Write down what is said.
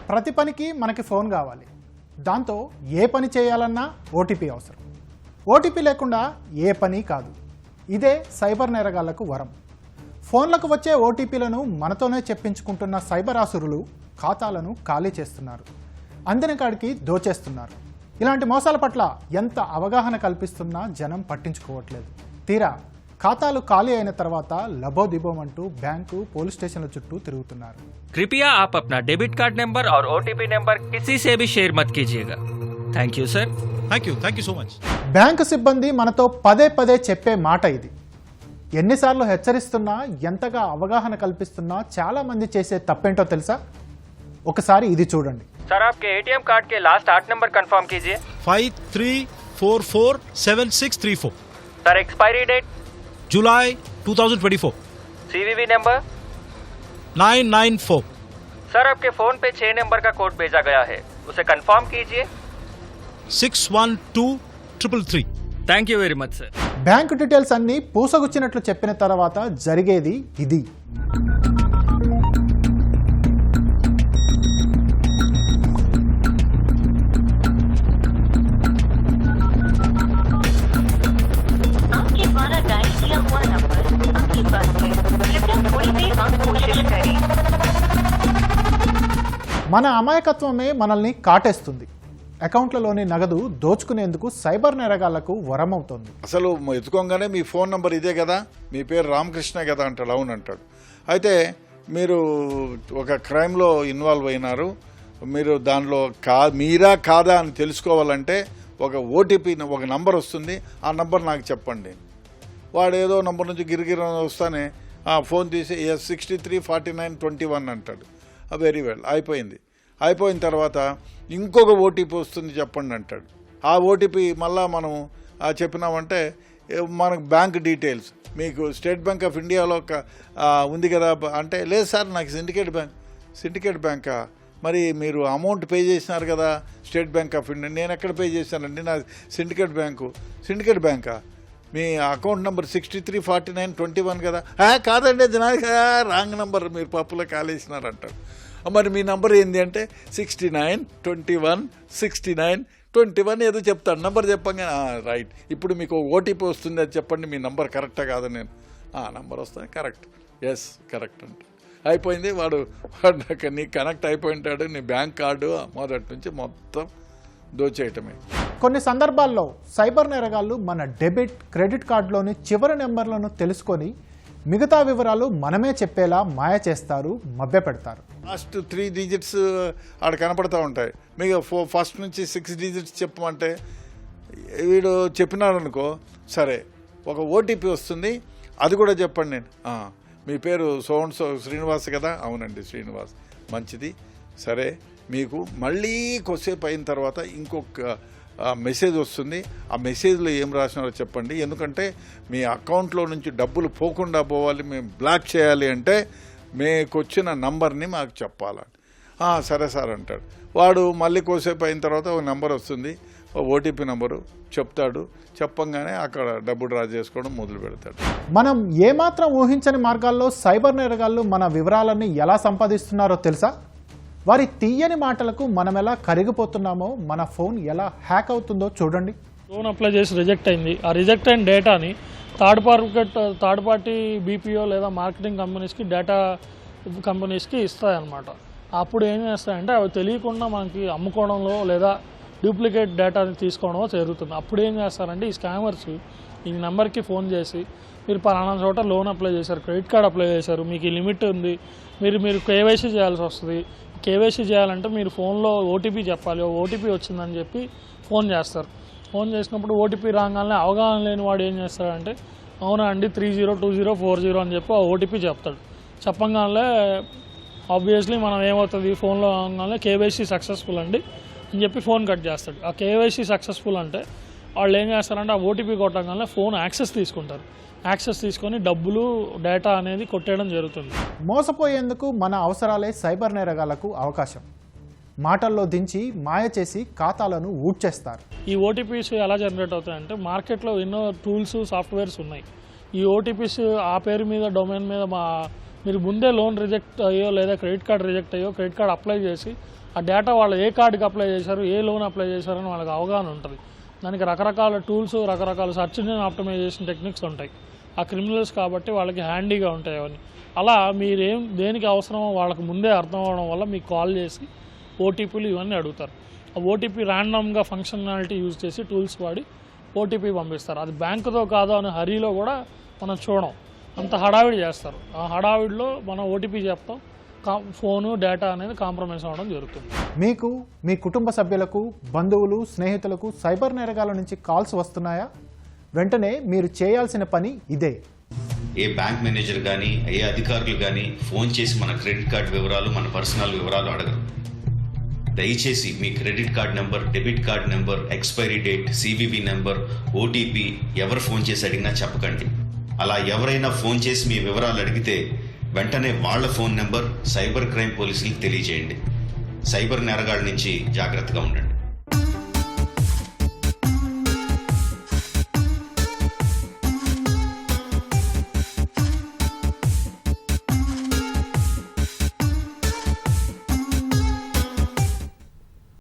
ప్రతి పనికి మనకి ఫోన్ కావాలి. దాంతో ఏ పని చేయాలన్నా ఓటీపీ అవసరం. ఓటీపీ లేకుండా ఏ పని కాదు. ఇదే సైబర్ నేరగాళ్లకు వరం. ఫోన్లకు వచ్చే ఓటీపీలను మనతోనే చెప్పించుకుంటున్న సైబర్ ఆసురులు ఖాతాలను ఖాళీ చేస్తున్నారు, అందిన కాడికి దోచేస్తున్నారు. ఇలాంటి మోసాల పట్ల ఎంత అవగాహన కల్పిస్తున్నా జనం పట్టించుకోవట్లేదు. తీరా ఖాతాలు ఖాళీ అయిన తర్వాత లబోదిబోమంటూ బ్యాంకు పోలీస్ స్టేషన్ల చుట్టూ తిరుగుతున్నారు. कृपया आप अपना डेबिट कार्ड नंबर और ओटीपी नंबर किसी से भी शेयर मत कीजिएगा. Thank you sir. Thank you so much. Bank సిబ్బంది మనతో పదే పదే చెప్పే మాట ఇది. ఎన్నిసార్లు హెచ్చరిస్తున్నా, ఎంతగా అవగాహన కల్పిస్తున్నా చాలా మంది చేసే తప్పేంటో తెలుసా? ఒకసారి ఇది చూడండి. सर आपके एटीएम कार्ड के लास्ट 8 नंबर कंफर्म कीजिए. 53447634. सर एक्सपायरी डेट जुलाई 2024. CVV number 994. सर आपके फोन पे 6 नंबर का कोड भेजा गया है, उसे कंफर्म कीजिए. 612333. Thank you very much sir. Bank details అన్నీ పూసగుచ్చినట్లు చెప్పిన తర్వాత జరిగేది ఇది. మన అమాయకత్వమే మనల్ని కాటేస్తుంది. అకౌంట్లలోని నగదు దోచుకునేందుకు సైబర్ నేరగాళ్లకు వరమవుతోంది. అసలు ఎత్తుకోగానే మీ ఫోన్ నంబర్ ఇదే కదా, మీ పేరు రామకృష్ణ కదా అంటాడు. అవును అంటాడు. అయితే మీరు ఒక క్రైమ్లో ఇన్వాల్వ్ అయినారు, మీరు దానిలో మీరా కాదా అని తెలుసుకోవాలంటే ఒక ఓటీపీ, ఒక నంబర్ వస్తుంది, ఆ నంబర్ నాకు చెప్పండి. వాడు ఏదో నంబర్ నుంచి గిరిగిరి వస్తానే ఫోన్ తీసి 634921 అంటాడు. వెరీ వెల్, అయిపోయిన తర్వాత ఇంకొక ఓటీపీ వస్తుంది చెప్పండి అంటాడు. ఆ ఓటీపీ మళ్ళా మనం చెప్పినామంటే మనకు బ్యాంక్ డీటెయిల్స్, మీకు స్టేట్ బ్యాంక్ ఆఫ్ ఇండియాలో ఉంది కదా అంటే, లేదు సార్ నాకు సిండికేట్ బ్యాంకా, మరి మీరు అమౌంట్ పే చేసినారు కదా స్టేట్ బ్యాంక్ ఆఫ్ ఇండియా. నేను ఎక్కడ పే చేశానండి, నా సిండికేట్ బ్యాంకా, మీ అకౌంట్ నెంబర్ 634921 కదా. కాదండి, అది నాకు రాంగ్ నెంబర్, మీరు పప్పులో కాలేసినారు అంటారు. మరి మీ నంబర్ ఏంది అంటే 6921 ఏదో చెప్తాను, నంబర్ చెప్పంగా రైట్, ఇప్పుడు మీకు ఓటీపీ వస్తుంది, అది చెప్పండి, మీ నంబర్ కరెక్టా కాదా. నేను నంబర్ వస్తుంది, కరెక్ట్, ఎస్ కరెక్ట్ అంటే అయిపోయింది. వాడు నీ కనెక్ట్ అయిపోయింటాడు, నీ బ్యాంక్ కార్డు మొదటి నుంచి మొత్తం దోచేయటమే. కొన్ని సందర్భాల్లో సైబర్ నేరగాళ్లు మన డెబిట్, క్రెడిట్ కార్డులోని చివరి నెంబర్లను తెలుసుకొని మిగతా వివరాలు మనమే చెప్పేలా మాయ చేస్తారు, మభ్యపెడతారు. లాస్ట్ 3 డిజిట్స్ ఆడ కనపడతా ఉంటాయి, మీకు ఫస్ట్ నుంచి 6 డిజిట్స్ చెప్పమంటే వీడు చెప్పినాడు అనుకో, సరే ఒక ఓటీపీ వస్తుంది, అది కూడా చెప్పండి. నేను మీ పేరు శ్రీనివాస్ కదా, అవునండి శ్రీనివాస్, మంచిది, సరే మీకు మళ్ళీ కొద్దిసేపు అయిన తర్వాత ఇంకొక మెసేజ్ వస్తుంది, ఆ మెసేజ్లో ఏం రాసినారో చెప్పండి, ఎందుకంటే మీ అకౌంట్లో నుంచి డబ్బులు పోకుండా పోవాలి, మేము బ్లాక్ చేయాలి అంటే మీకు వచ్చిన నంబర్ని మాకు చెప్పాలని. సరే సార్ అంటాడు. వాడు మళ్ళీ కొద్దిసేపు అయిన తర్వాత ఒక నెంబర్ వస్తుంది, ఓటీపీ నెంబరు చెప్తాడు, చెప్పంగానే అక్కడ డబ్బు డ్రా చేసుకోవడం మొదలు పెడతాడు. మనం ఏమాత్రం ఊహించని మార్గాల్లో సైబర్ నేరగాళ్లు మన వివరాలన్నీ ఎలా సంపాదిస్తున్నారో తెలుసా? వారి తీయని మాటలకు మనం ఎలా కరిగిపోతున్నామో, మన ఫోన్ ఎలా హ్యాక్ అవుతుందో చూడండి. లోన్ అప్లై చేసి రిజెక్ట్ అయింది, ఆ రిజెక్ట్ అయిన డేటాని థర్డ్ పార్టీ బీపీఓ లేదా మార్కెటింగ్ కంపెనీస్కి, డేటా కంపెనీస్కి ఇస్తాయన్నమాట. అప్పుడు ఏం చేస్తాయంటే అవి తెలియకుండా మనకి అమ్ముకోవడంలో లేదా డూప్లికేట్ డేటాని తీసుకోవడంలో జరుగుతుంది. అప్పుడు ఏం చేస్తారంటే ఈ స్కామర్స్ ఈ నెంబర్కి ఫోన్ చేసి, మీరు పలానా చోట లోన్ అప్లై చేశారు, క్రెడిట్ కార్డ్ అప్లై చేశారు, మీకు ఈ లిమిట్ ఉంది, మీరు కేవైసీ చేయాల్సి వస్తుంది. కేవైసీ చేయాలంటే మీరు ఫోన్లో ఓటీపీ చెప్పాలి, ఓటీపీ వచ్చిందని చెప్పి ఫోన్ చేస్తారు. ఫోన్ చేసినప్పుడు ఓటీపీ రాగానే అవగాహన లేని వాడు ఏం చేస్తాడంటే, అవునా అండి 302040 అని చెప్పి ఆ ఓటీపీ చెప్తాడు. చెప్పగానే ఆబ్వియస్లీ మనం ఏమవుతుంది, ఫోన్లో అవగానే కేవైసీ సక్సెస్ఫుల్ అండి అని చెప్పి ఫోన్ కట్ చేస్తాడు. ఆ కేవైసీ సక్సెస్ఫుల్ అంటే వాళ్ళు ఏం చేస్తారంటే ఆ ఓటీపీ కొట్టగానే ఫోన్ యాక్సెస్ తీసుకుంటారు. యాక్సెస్ తీసుకొని డబ్బులు, డేటా అనేది కొట్టేయడం జరుగుతుంది. మోసపోయేందుకు మన అవసరాలే సైబర్ నేరగాళ్లకు అవకాశం. మాటల్లో దించి మాయ చేసి ఖాతాలను ఊడ్చేస్తారు. ఈ ఓటీపీస్ ఎలా జనరేట్ అవుతాయంటే, మార్కెట్లో ఎన్నో టూల్స్, సాఫ్ట్వేర్స్ ఉన్నాయి. ఈ ఓటీపీస్ ఆ పేరు మీద, డొమైన్ మీద మీరు ముందే లోన్ రిజెక్ట్ అయ్యో లేదా క్రెడిట్ కార్డ్ రిజెక్ట్ అయ్యో క్రెడిట్ కార్డ్ అప్లై చేసి ఆ డేటా వాళ్ళు ఏ కార్డుకి అప్లై చేశారు, ఏ లోన్ అప్లై చేశారని వాళ్ళకి అవగాహన ఉంటుంది. దానికి రకరకాల టూల్స్, రకరకాల సర్చ్ ఇంజిన్ ఆప్టిమైజేషన్ టెక్నిక్స్ ఉంటాయి. ఆ క్రిమినల్స్ కాబట్టి వాళ్ళకి హ్యాండీగా ఉంటాయి అవన్నీ. అలా మీరేం దేనికి అవసరమో వాళ్ళకి ముందే అర్థం అవ్వడం వల్ల మీకు కాల్ చేసి ఓటీపీలు ఇవన్నీ అడుగుతారు. ఆ ఓటీపీ ర్యాండమ్గా ఫంక్షనాలిటీ యూజ్ చేసి టూల్స్ వాడి ఓటీపీ పంపిస్తారు. అది బ్యాంకుతో కాదో అనే హరీలో కూడా మనం చూడం, అంత హడావిడి చేస్తారు. ఆ హడావిడిలో మనం ఓటీపీ చెప్తాం, ఫోను డేటా అనేది కాంప్రమైజ్ అవ్వడం జరుగుతుంది. మీకు మీ కుటుంబ సభ్యులకు, బంధువులు, స్నేహితులకు సైబర్ నేరగాల నుంచి కాల్స్ వస్తున్నాయా? వెంటనే మీరు చేయాల్సిన పని ఇదే. ఏ బ్యాంక్ మేనేజర్ కానీ ఏ అధికారులు కానీ ఫోన్ చేసి మన క్రెడిట్ కార్డ్ వివరాలు, మన పర్సనల్ వివరాలు అడగరు. దయచేసి మీ credit card number, debit card number, expiry date, CVV number, OTP ఎవరు ఫోన్ చేసి అడిగినా చెప్పకండి. అలా ఎవరైనా ఫోన్ చేసి మీ వివరాలు అడిగితే వెంటనే వాళ్ళ ఫోన్ నెంబర్ సైబర్ క్రైమ్ పోలీసులకు తెలియజేయండి. సైబర్ నేరగాళ్ళ నుంచి జాగ్రత్తగా ఉండండి.